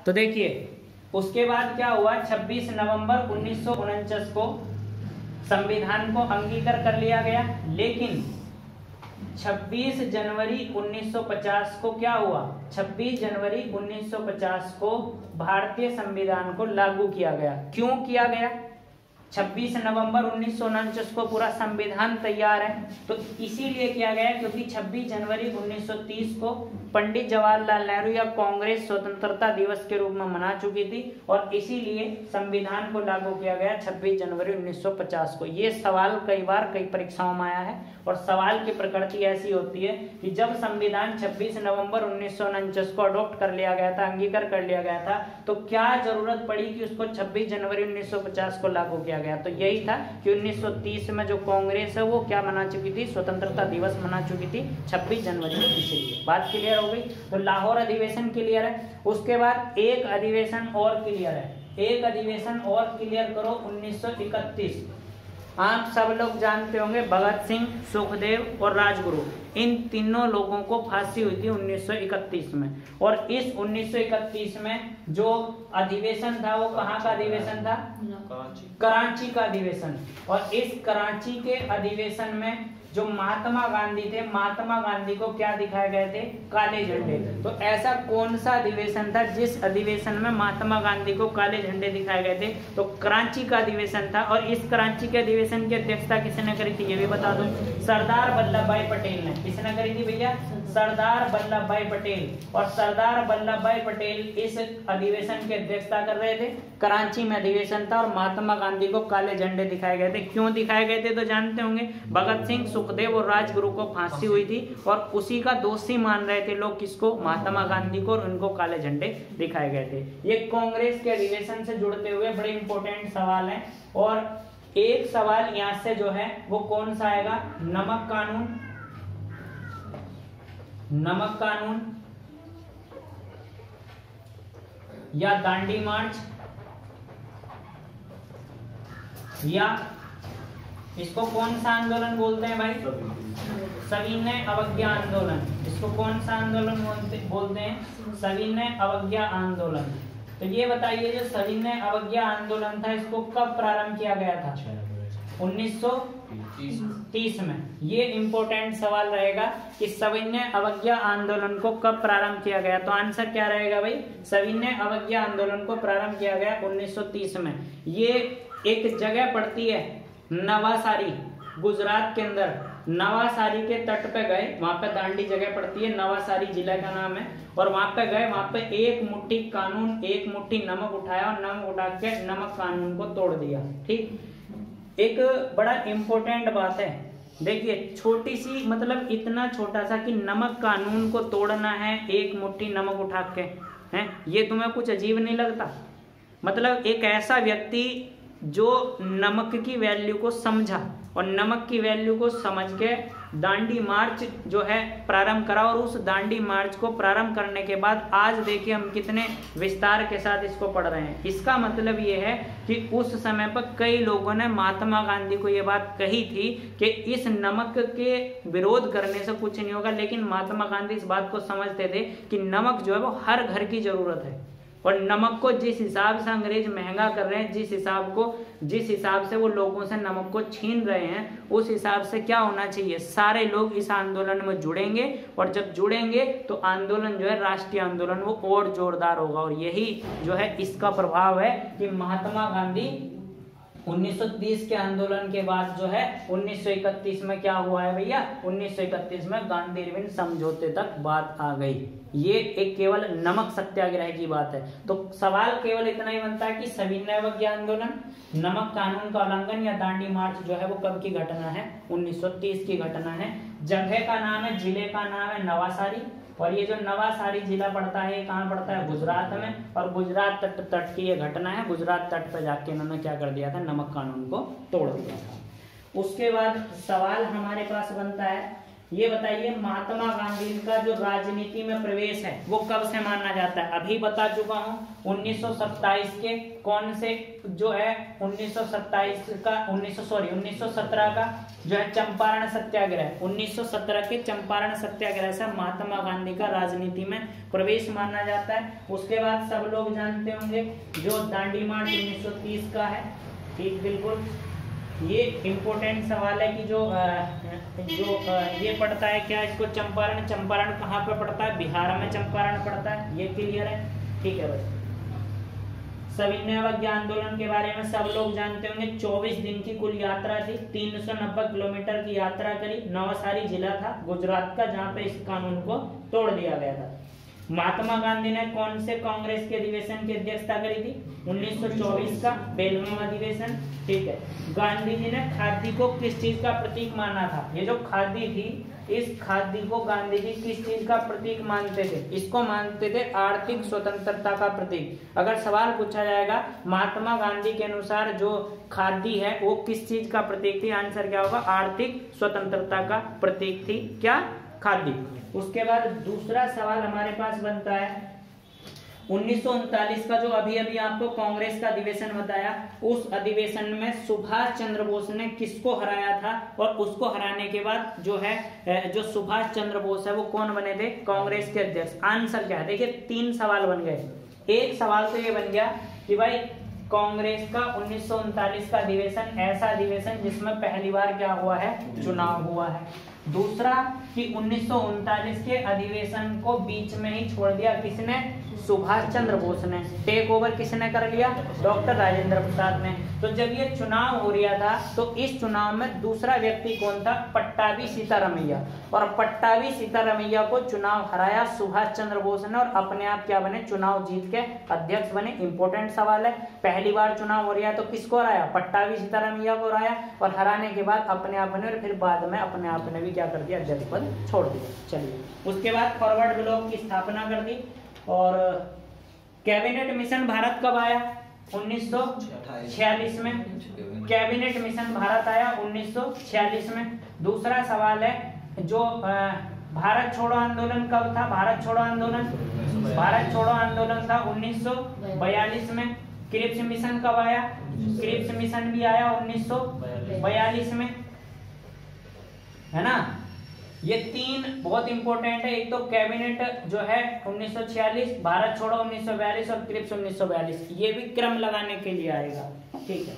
तो देखिए उसके बाद क्या हुआ, 26 नवंबर 1949 को संविधान को अंगीकार कर लिया गया, लेकिन 26 जनवरी 1950 को क्या हुआ, 26 जनवरी 1950 को भारतीय संविधान को लागू किया गया। क्यों किया गया? 26 नवंबर 1949 को पूरा संविधान तैयार है, तो इसीलिए किया गया क्योंकि 26 जनवरी 1930 को पंडित जवाहरलाल नेहरू या कांग्रेस स्वतंत्रता दिवस के रूप में मना चुकी थी, और इसीलिए संविधान को लागू किया गया 26 जनवरी 1950 को। ये सवाल कई बार कई परीक्षाओं में आया है, और सवाल की प्रकृति ऐसी होती है कि जब संविधान 26 नवंबर 1949 को अडॉप्ट कर लिया गया था, अंगीकार कर लिया गया था, तो क्या जरूरत पड़ी कि उसको 26 जनवरी 1950 को लागू किया गया? तो यही था कि 1930 में जो कांग्रेस है वो क्या मना चुकी थी, स्वतंत्रता दिवस मना चुकी थी 26 जनवरी को, इसलिए। बात क्लियर हो गई? तो लाहौर अधिवेशन क्लियर है। उसके बाद एक अधिवेशन और क्लियर है, एक अधिवेशन और क्लियर करो 1931। आप सब लोग जानते होंगे भगत सिंह, सुखदेव और राजगुरु, इन तीनों लोगों को फांसी हुई थी 1931 में। और इस 1931 में जो अधिवेशन था वो कहाँ का अधिवेशन था? कराची का अधिवेशन। और इस कराची के अधिवेशन में जो महात्मा गांधी थे, महात्मा गांधी को क्या दिखाए गए थे? काले झंडे। तो ऐसा कौन सा अधिवेशन था जिस अधिवेशन में महात्मा गांधी को काले झंडे दिखाए गए थे? तो कराची का अधिवेशन था। और इस कराची के अधिवेशन की अध्यक्षता किसने करी थी ये भी बता दो, सरदार वल्लभ भाई पटेल ने। किसने करी थी भैया? सरदार वल्लभ भाई पटेल। और सरदार वल्लभ भाई पटेल इस अधिवेशन की अध्यक्षता कर रहे थे। कराची में अधिवेशन था और महात्मा गांधी को काले झंडे दिखाए गए थे। क्यों दिखाए गए थे तो जानते होंगे, भगत सिंह, सुखदेव और राजगुरु को फांसी हुई थी और उसी का दोषी मान रहे थे लोग, किसको? महात्मा गांधी को, और उनको काले झंडे दिखाए गए थे। ये कांग्रेस के अधिवेशन से जुड़ते हुए बड़े इंपॉर्टेंट सवाल हैं। और एक सवाल यहाँ से जो है वो कौन सा आएगा? नमक कानून, नमक कानून या दांडी मार्च, या इसको कौन सा आंदोलन बोलते हैं भाई? सविनय अवज्ञा आंदोलन। इसको कौन सा आंदोलन बोलते हैं? सविनय अवज्ञा आंदोलन। तो ये बताइए जो सविनय अवज्ञा आंदोलन था इसको कब प्रारंभ किया गया था? 1930 में। ये इंपॉर्टेंट सवाल रहेगा कि सविनय अवज्ञा आंदोलन को कब प्रारंभ किया गया। तो आंसर क्या रहेगा भाई? सविनय अवज्ञा आंदोलन को प्रारंभ किया गया 1930 में। ये एक जगह पड़ती है नवासारी, गुजरात के अंदर। नवासारी के तट पे गए, वहां पे दांडी जगह पड़ती है, नवासारी जिला का नाम है। और वहां पे गए, वहां पे एक मुट्ठी कानून, एक मुट्ठी नमक उठाया और नमक उठा के नमक कानून को तोड़ दिया। ठीक, एक बड़ा इंपॉर्टेंट बात है। देखिए छोटी सी, मतलब इतना छोटा सा कि नमक कानून को तोड़ना है एक मुट्ठी नमक उठा के, हैं? ये तुम्हें कुछ अजीब नहीं लगता? मतलब एक ऐसा व्यक्ति जो नमक की वैल्यू को समझा और नमक की वैल्यू को समझ के दांडी मार्च जो है प्रारंभ करा, और उस दांडी मार्च को प्रारंभ करने के बाद आज देखिए हम कितने विस्तार के साथ इसको पढ़ रहे हैं। इसका मतलब ये है कि उस समय पर कई लोगों ने महात्मा गांधी को ये बात कही थी कि इस नमक के विरोध करने से कुछ नहीं होगा, लेकिन महात्मा गांधी इस बात को समझते थे कि नमक जो है वो हर घर की जरूरत है। और नमक को जिस हिसाब से अंग्रेज महंगा कर रहे हैं, जिस हिसाब से वो लोगों से नमक को छीन रहे हैं, उस हिसाब से क्या होना चाहिए? सारे लोग इस आंदोलन में जुड़ेंगे, और जब जुड़ेंगे तो आंदोलन जो है, राष्ट्रीय आंदोलन, वो और जोरदार होगा। और यही जो है इसका प्रभाव है कि महात्मा गांधी 1930 के आंदोलन के बाद जो है 1931 में क्या हुआ है भैया? 1931 में गांधी इरविन समझौते तक बात आ गई। ये एक केवल नमक सत्याग्रह की बात है। तो सवाल केवल इतना ही बनता है कि सविनय अवज्ञा आंदोलन, नमक कानून का उल्लंघन या दांडी मार्च जो है वो कब की घटना है? 1930 की घटना है। जगह का नाम है, जिले का नाम है नवासारी। और ये जो नवासारी जिला पड़ता है ये कहाँ पड़ता है? गुजरात में। और गुजरात तट की ये घटना है। गुजरात तट पर जाके इन्होंने क्या कर दिया था? नमक कानून को तोड़ दिया था। उसके बाद सवाल हमारे पास बनता है ये बताइए महात्मा गांधी का जो राजनीति में प्रवेश है वो कब से माना जाता है? अभी बता चुका हूं 1927 के कौन से जो है 1927 का 1917 का जो है चंपारण सत्याग्रह, 1917 के चंपारण सत्याग्रह से महात्मा गांधी का राजनीति में प्रवेश माना जाता है। उसके बाद सब लोग जानते होंगे जो दांडी मार्च 1930 का है, ठीक बिल्कुल। ये इम्पोर्टेंट सवाल है कि जो ये पड़ता है क्या इसको चंपारण, चंपारण कहाँ पे पड़ता है? बिहार में चंपारण पड़ता है, ये क्लियर है, ठीक है भाई। सविनय अवज्ञा आंदोलन के बारे में सब लोग जानते होंगे, 24 दिन की कुल यात्रा थी, 390 किलोमीटर की यात्रा करी, नवसारी जिला था गुजरात का जहाँ पे इस कानून को तोड़ दिया गया था। महात्मा गांधी ने कौन से कांग्रेस के अधिवेशन की अध्यक्षता करी थी? 1924 का बेलगाम अधिवेशन, ठीक है। गांधी जी ने खादी को किस चीज का प्रतीक माना था? ये जो खादी थी, इस खादी को गांधी जी किस चीज का प्रतीक मानते थे? इसको मानते थे आर्थिक स्वतंत्रता का प्रतीक। अगर सवाल पूछा जाएगा महात्मा गांधी के अनुसार जो खादी है वो किस चीज का प्रतीक थी, आंसर क्या होगा? आर्थिक स्वतंत्रता का प्रतीक थी क्या? खादी। उसके बाद दूसरा सवाल हमारे पास बनता है 1939 का जो अभी अभी आपको कांग्रेस का अधिवेशन बताया, उस अधिवेशन में सुभाष चंद्र बोस ने किसको हराया था? और उसको हराने के बाद जो है जो सुभाष चंद्र बोस है वो कौन बने थे? कांग्रेस के अध्यक्ष। आंसर क्या है? देखिए 3 सवाल बन गए। एक सवाल तो ये बन गया कि भाई कांग्रेस का 1939 का अधिवेशन ऐसा अधिवेशन जिसमें पहली बार क्या हुआ है? चुनाव हुआ है। दूसरा कि 1939 के अधिवेशन को बीच में ही छोड़ दिया किसने? सुभाष चंद्र बोस ने। टेक ओवर किसने कर लिया? डॉक्टर राजेंद्र प्रसाद ने। तो जब ये चुनाव हो रहा था तो इस चुनाव में दूसरा व्यक्ति कौन था? पट्टाभी सीतारामैया। और पट्टाभी सीतारामैया को चुनाव हराया सुभाष चंद्र बोस ने और अपने आप क्या बने? चुनाव जीत के अध्यक्ष बने। इंपॉर्टेंट सवाल है, पहली बार चुनाव हो रहा है तो किसको हराया? पट्टाभी सीतारामैया को हराया और हराने के बाद अपने आप बने और फिर बाद में अपने आप ने भी क्या कर दिया? अध्यक्ष पद छोड़ दिया। चलिए उसके बाद फॉरवर्ड ब्लॉक की स्थापना कर दी। और कैबिनेट मिशन भारत कब आया? 1946 में। कैबिनेट मिशन भारत आया 1946 में। दूसरा सवाल है जो भारत छोड़ो आंदोलन कब था? भारत छोड़ो आंदोलन था 1942 में। क्रिप्स मिशन कब आया? क्रिप्स मिशन भी आया 1942 में, है ना। ये 3 बहुत इंपॉर्टेंट है। एक तो कैबिनेट जो है 1946, भारत छोड़ो 1942 और क्रिप्स 1942। ये भी क्रम लगाने के लिए आएगा, ठीक है।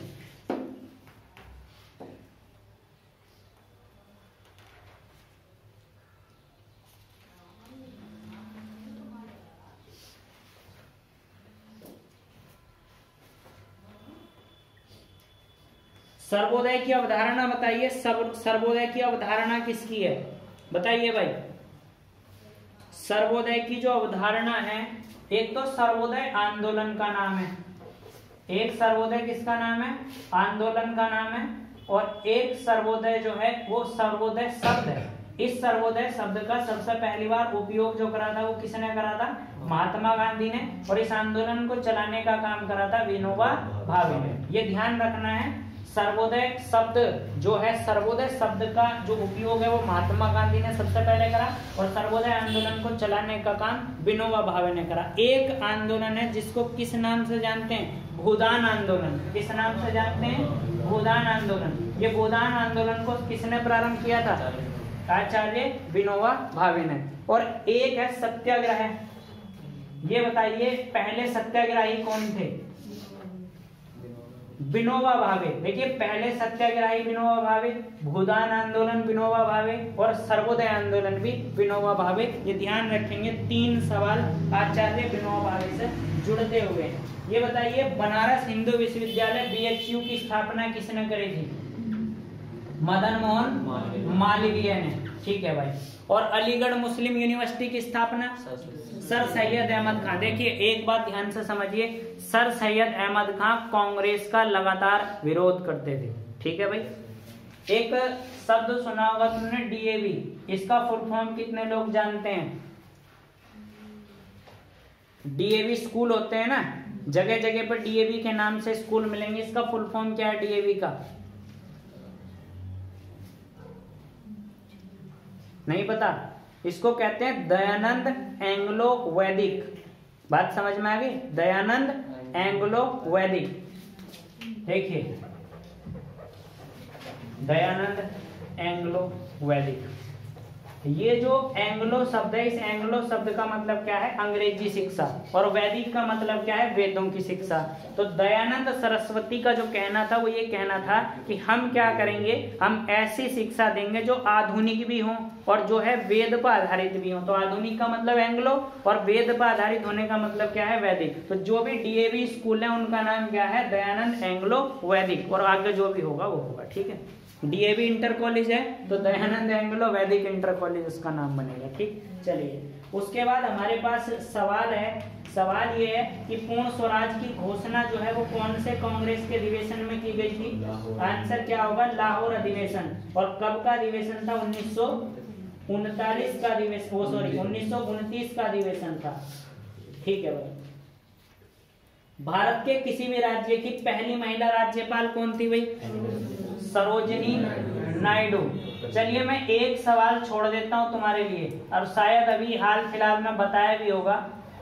सर्वोदय की अवधारणा बताइए। सर्वोदय की अवधारणा किसकी है? बताइए भाई। सर्वोदय की जो अवधारणा है, एक तो सर्वोदय आंदोलन का नाम है, एक सर्वोदय किसका नाम है? आंदोलन का नाम है। और एक सर्वोदय जो है वो सर्वोदय शब्द है। इस सर्वोदय शब्द का सबसे पहली बार उपयोग जो करा था वो किसने करा था? महात्मा गांधी ने। और इस आंदोलन को चलाने का काम करा था विनोबा भावे ने। ये ध्यान रखना है, सर्वोदय शब्द जो है, सर्वोदय शब्द का जो उपयोग है वो महात्मा गांधी ने सबसे पहले करा और सर्वोदय आंदोलन को चलाने का काम विनोबा भावे ने करा। एक आंदोलन है जिसको किस नाम से जानते हैं? भूदान आंदोलन। किस नाम से जानते हैं? भूदान आंदोलन। ये भूदान आंदोलन को किसने प्रारंभ किया था? आचार्य विनोबा भावे ने। और एक है सत्याग्रह। ये बताइए पहले सत्याग्रही कौन थे? विनोबा भावे। देखिए पहले सत्याग्रही विनोबा भावे, भूदान आंदोलन विनोबा भावे और सर्वोदय आंदोलन भी विनोबा भावे। ये ध्यान रखेंगे, 3 सवाल आचार्य विनोबा भावे से जुड़ते हुए हैं। ये बताइए बनारस हिंदू विश्वविद्यालय BHU की स्थापना किसने करी थी? मदन मोहन मालवीय ने, ठीक है भाई। और अलीगढ़ मुस्लिम यूनिवर्सिटी की स्थापना सर सैयद अहमद खान। देखिए एक बात ध्यान से समझिए, सर सैयद अहमद खान कांग्रेस का लगातार विरोध करते थे, ठीक है भाई। एक शब्द सुना होगा तुमने DAV, इसका फुल फॉर्म कितने लोग जानते हैं? DAV स्कूल होते हैं ना, जगह जगह पर DAV के नाम से स्कूल मिलेंगे। इसका फुल फॉर्म क्या है DAV का? नहीं पता? इसको कहते हैं दयानंद एंग्लो वैदिक। बात समझ में आ गई? दयानंद एंग्लो वैदिक। देखिए दयानंद एंग्लो वैदिक, ये जो एंग्लो शब्द है, इस एंग्लो शब्द का मतलब क्या है? अंग्रेजी शिक्षा, और वैदिक का मतलब क्या है? वेदों की शिक्षा। तो दयानंद सरस्वती का जो कहना था वो ये कहना था कि हम क्या करेंगे, हम ऐसी शिक्षा देंगे जो आधुनिक भी हो और जो है वेद पर आधारित भी हो। तो आधुनिक का मतलब एंग्लो और वेद पर आधारित होने का मतलब क्या है? वैदिक। तो जो भी डीएवी स्कूल है उनका नाम क्या है? दयानंद एंग्लो वैदिक, और आगे जो भी होगा वो होगा। ठीक है, डीएवी इंटर कॉलेज है तो दयानंद एंग्लो वैदिक इंटर कॉलेज उसका नाम बनेगा। ठीक, चलिए उसके बाद हमारे पास सवाल है। सवाल ये है कि पूर्ण स्वराज की घोषणा जो है वो कौन से कांग्रेस के अधिवेशन में की गई थी? आंसर क्या होगा? लाहौर अधिवेशन। और कब का अधिवेशन था? 1939 का अधिवेशन, 1929 का अधिवेशन था। ठीक है भाई। भारत के किसी भी राज्य की पहली महिला राज्यपाल कौन थी भाई? सरोजिनी नायडू। चलिए मैं एक सवाल छोड़ देता हूं तुम्हारे लिए, और शायद अभी हाल फिलहाल में बताया भी होगा।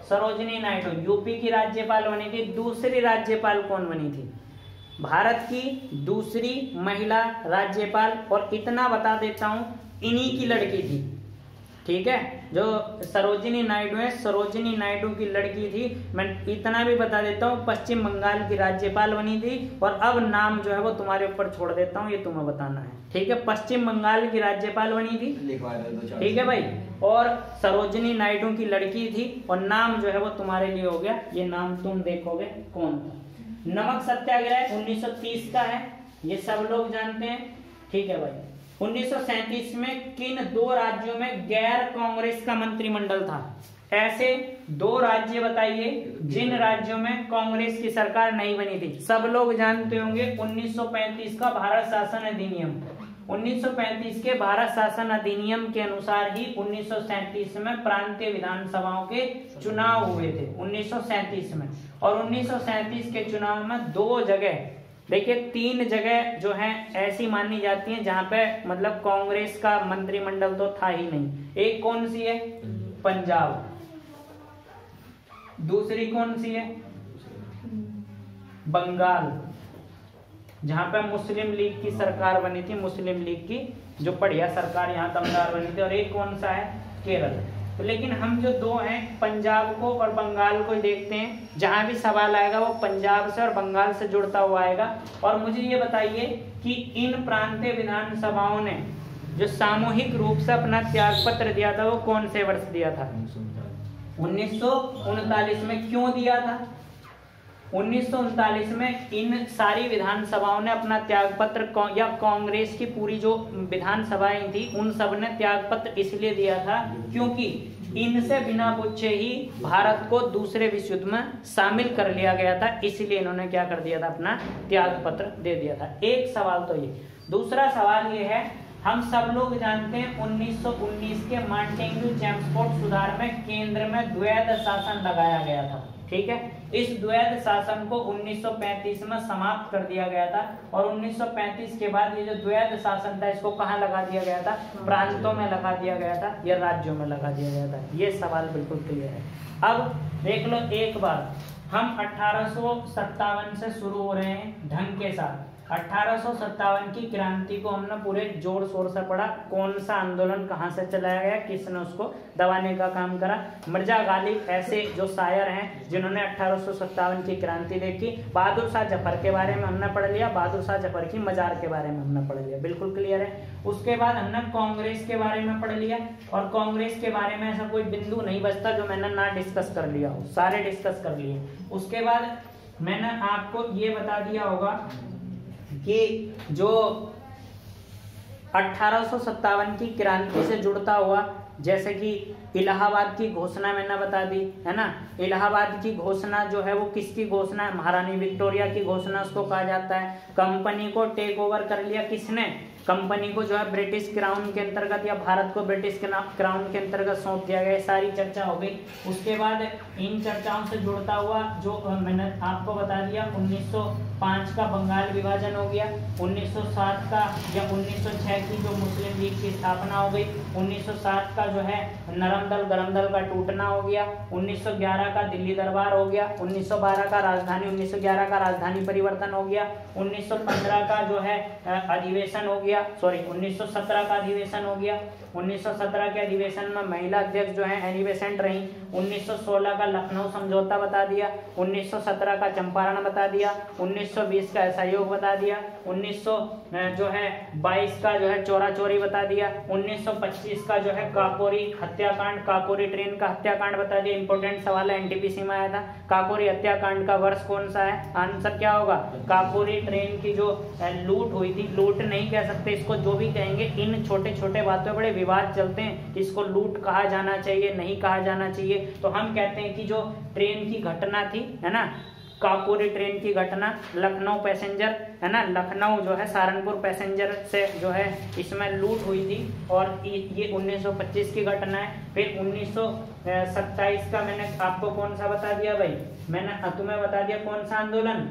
सरोजिनी नायडू यूपी की राज्यपाल बनी थी। दूसरी राज्यपाल कौन बनी थी? भारत की दूसरी महिला राज्यपाल। और इतना बता देता हूं, इन्हीं की लड़की थी। ठीक है, जो सरोजिनी नायडू है, सरोजिनी नायडू की लड़की थी। मैं इतना भी बता देता हूँ, पश्चिम बंगाल की राज्यपाल बनी थी। और अब नाम जो है वो तुम्हारे ऊपर छोड़ देता हूँ, ये तुम्हें बताना है। ठीक है, पश्चिम बंगाल की राज्यपाल बनी थी। ठीक है भाई, और सरोजिनी नायडू की लड़की थी, और नाम जो है वो तुम्हारे लिए हो गया, ये नाम तुम देखोगे कौन था। नमक सत्याग्रह 1930 का है, ये सब लोग जानते हैं। ठीक है भाई, 1937 में किन दो राज्यों में गैर कांग्रेस का मंत्रिमंडल था? ऐसे दो राज्य बताइए जिन राज्यों में कांग्रेस की सरकार नहीं बनी थी। सब लोग जानते होंगे 1935 का भारत शासन अधिनियम। 1935 के भारत शासन अधिनियम के अनुसार ही 1937 में प्रांतीय विधानसभाओं के चुनाव हुए थे 1937 में। और 1937 के चुनाव में दो जगह, देखिए 3 जगह जो है ऐसी मानी जाती हैं जहां पे मतलब कांग्रेस का मंत्रिमंडल तो था ही नहीं। एक कौन सी है? पंजाब। दूसरी कौन सी है? बंगाल, जहां पे मुस्लिम लीग की सरकार बनी थी, मुस्लिम लीग की जो बढ़िया सरकार यहाँ दमदार बनी थी। और एक कौन सा है? केरल। तो लेकिन हम जो दो हैं, पंजाब को और बंगाल को देखते हैं। जहां भी सवाल आएगा वो पंजाब से और बंगाल से जुड़ता हुआ आएगा। और मुझे ये बताइए कि इन प्रांतीय विधानसभाओं ने जो सामूहिक रूप से अपना त्याग पत्र दिया था वो कौन से वर्ष दिया था? 1939 में। क्यों दिया था? 1939 में इन सारी विधानसभाओं ने अपना त्याग पत्र, या कांग्रेस की पूरी जो विधानसभाएं थी उन सब ने त्याग पत्र इसलिए दिया था क्योंकि इनसे बिना पूछे ही भारत को दूसरे विश्व युद्ध में शामिल कर लिया गया था। इसलिए इन्होंने क्या कर दिया था? अपना त्याग पत्र दे दिया था। एक सवाल तो ये। दूसरा सवाल ये है, हम सब लोग जानते हैं 1919 के मार्टेंग्यू चेम्सफोर्ड सुधार में केंद्र में द्वैध शासन लगाया गया था। ठीक है, इस द्वैध शासन को 1935 में समाप्त कर दिया गया था। और 1935 के बाद ये जो द्वैध शासन था इसको कहाँ लगा दिया गया था? प्रांतों में लगा दिया गया था या राज्यों में लगा दिया गया था। ये सवाल बिल्कुल क्लियर है। अब देख लो एक बार, हम 1857 से शुरू हो रहे हैं ढंग के साथ। 1857 की क्रांति को हमने पूरे जोर शोर से पढ़ा। कौन सा आंदोलन कहां से चलाया गया, किसने उसको दबाने का काम करा। मिर्जा गालिब ऐसे जो शायर हैं जिन्होंने 1857 की क्रांति देखी। बहादुर शाह जफर के बारे में हमने पढ़ लिया, बहादुर शाह जफर की मजार के बारे में हमने पढ़ लिया, बिल्कुल क्लियर है। उसके बाद हमने कांग्रेस के बारे में पढ़ लिया, और कांग्रेस के बारे में ऐसा कोई बिंदु नहीं बचता जो मैंने ना डिस्कस कर लिया हो, सारे डिस्कस कर लिए। उसके बाद मैंने आपको ये बता दिया होगा कि जो 1857 की क्रांति से जुड़ता हुआ, जैसे कि इलाहाबाद की घोषणा मैंने बता दी है ना। इलाहाबाद की घोषणा जो है वो किसकी घोषणा है? महारानी विक्टोरिया की घोषणा उसको कहा जाता है। कंपनी को टेक ओवर कर लिया किसने? कंपनी को जो है ब्रिटिश क्राउन के अंतर्गत या भारत को ब्रिटिश क्राउन के अंतर्गत सौंप दिया गया। सारी चर्चा हो गई। उसके बाद इन चर्चाओं से जुड़ता हुआ जो मैंने आपको बता दिया 1905 का बंगाल विभाजन हो गया, 1907 का या 1906 की जो मुस्लिम लीग की स्थापना हो गई, 1907 का जो है नरम दल गरम दल का टूटना हो गया, 1911 का दिल्ली दरबार हो गया, 1911 का राजधानी परिवर्तन हो गया, 1915 का जो है अधिवेशन हो गया, 1917 का अधिवेशन हो गया। 1917 के अधिवेशन में महिला अध्यक्ष जो है एनी बेसेंट रही। 1916 का लखनऊ समझौता बता दिया, 1917 का चंपारण बता दिया, 1920 का असहयोग बता दिया, 1922 का जो है चोरा चोरी बता दिया, 1925 का जो है काकोरी हत्याकांड, काकोरी ट्रेन का हत्याकांड बता दिया। इंपोर्टेंट सवाल है, एनटीपीसी में आया था। काकोरी हत्याकांड का वर्ष कौन सा है? आंसर क्या होगा? काकोरी ट्रेन की जो लूट हुई थी, लूट नहीं कह सकते इसको, जो भी कहेंगे, इन छोटे छोटे बातों बड़े विवाद चलते हैं, इसको लूट कहा जाना चाहिए नहीं कहा जाना चाहिए। तो हम कहते हैं कि जो ट्रेन की घटना थी, है ना, काकोरी ट्रेन की घटना, लखनऊ पैसेंजर, है ना, लखनऊ जो है सहारनपुर पैसेंजर से जो है इसमें लूट हुई थी, और ये 1925 की घटना है। फिर 1927 का मैंने आपको कौन सा बता दिया भाई? मैंने तुम्हें बता दिया कौन सा आंदोलन?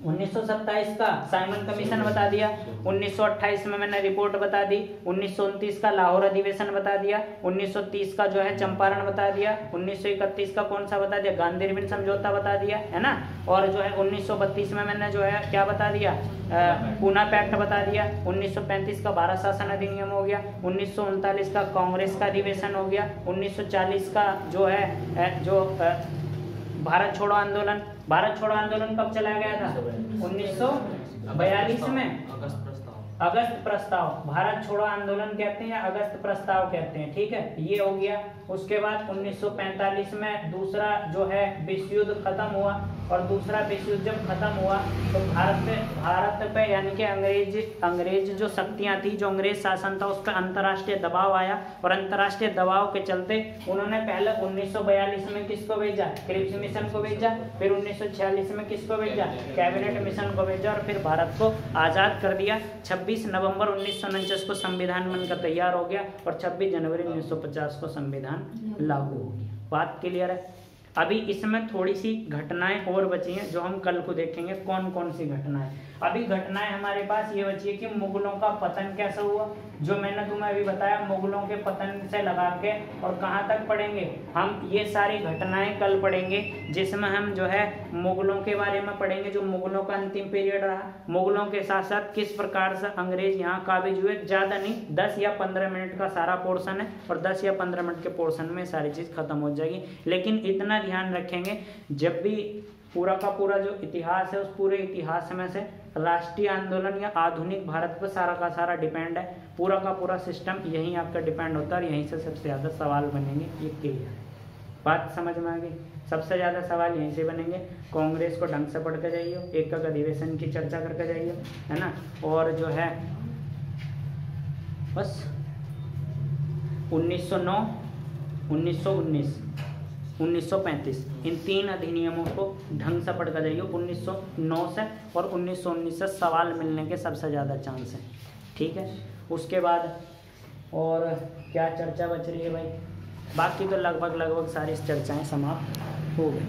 1927 का साइमन कमीशन बता दिया। 1928 में मैंने रिपोर्ट बता दी। 1929 का लाहौर अधिवेशन बता दिया। 1930 का जो है चंपारण बता दिया। 1931 का कौन सा बता दिया? गांधी रिबन समझौता बता दिया, है ना। और जो है 1932 में मैंने जो है क्या बता दिया? पूना पैक्ट बता दिया। 1935 का भारत शासन अधिनियम हो गया। 1939 का कांग्रेस का अधिवेशन हो गया। 1940 का जो है भारत छोड़ो आंदोलन। भारत छोड़ो आंदोलन कब चलाया गया था? 1942 में अगस्त प्रस्ताव, भारत छोड़ो आंदोलन कहते हैं या अगस्त प्रस्ताव कहते हैं, ठीक है, ये हो गया। उसके बाद 1945 में दूसरा जो है विश्व युद्ध खत्म हुआ, और दूसरा विश्व युद्ध जब खत्म हुआ तो भारत पे यानी कि अंग्रेज जो शक्तियां थी, जो अंग्रेज शासन था, उस पर अंतर्राष्ट्रीय दबाव आया, और अंतर्राष्ट्रीय दबाव के चलते उन्होंने पहले 1942 में किसको भेजा? क्रिप्स मिशन को भेजा। फिर 1946 में किसको भेजा? कैबिनेट मिशन को भेजा, और फिर भारत को आजाद कर दिया। 26 नवंबर 1949 को संविधान बनकर तैयार हो गया, और 26 जनवरी 1950 को संविधान लागू हो गया। बात क्लियर है? अभी इसमें थोड़ी सी घटनाएं और बची हैं जो हम कल को देखेंगे कौन कौन सी घटनाएं। अभी घटनाएं हमारे पास ये बची है कि मुगलों का पतन कैसे हुआ, जो मैंने तुम्हें अभी बताया, मुगलों के पतन से लगा के और कहाँ तक पढ़ेंगे हम, ये सारी घटनाएं कल पढ़ेंगे, जिसमें हम जो है मुगलों के बारे में पढ़ेंगे, जो मुगलों का अंतिम पीरियड रहा, मुगलों के साथ साथ किस प्रकार से अंग्रेज यहाँ काबिज हुए। ज्यादा नहीं, 10 या 15 मिनट का सारा पोर्शन है, और 10 या 15 मिनट के पोर्शन में सारी चीज खत्म हो जाएगी। लेकिन इतना ध्यान रखेंगे, जब भी पूरा का पूरा जो इतिहास है, उस पूरे इतिहास में से राष्ट्रीय आंदोलन या आधुनिक भारत पर सारा का सारा डिपेंड है। पूरा का पूरा सिस्टम यहीं आपका डिपेंड होता है, और यहीं से सबसे ज्यादा सवाल बनेंगे। ये क्लियर है? बात समझ में आ गई? सबसे ज्यादा सवाल यहीं से बनेंगे। कांग्रेस को ढंग से पढ़ के जाइए, एकक अधिवेशन की चर्चा करके जाइए, है ना। और जो है बस 1909, 1919, 1935 इन 3 अधिनियमों को ढंग से पढ़कर जाइए। 1909 से और 1919 से सवाल मिलने के सबसे ज़्यादा चांस हैं, ठीक है। उसके बाद और क्या चर्चा बच रही है भाई? बाकी तो लगभग सारी चर्चाएं समाप्त हो गई।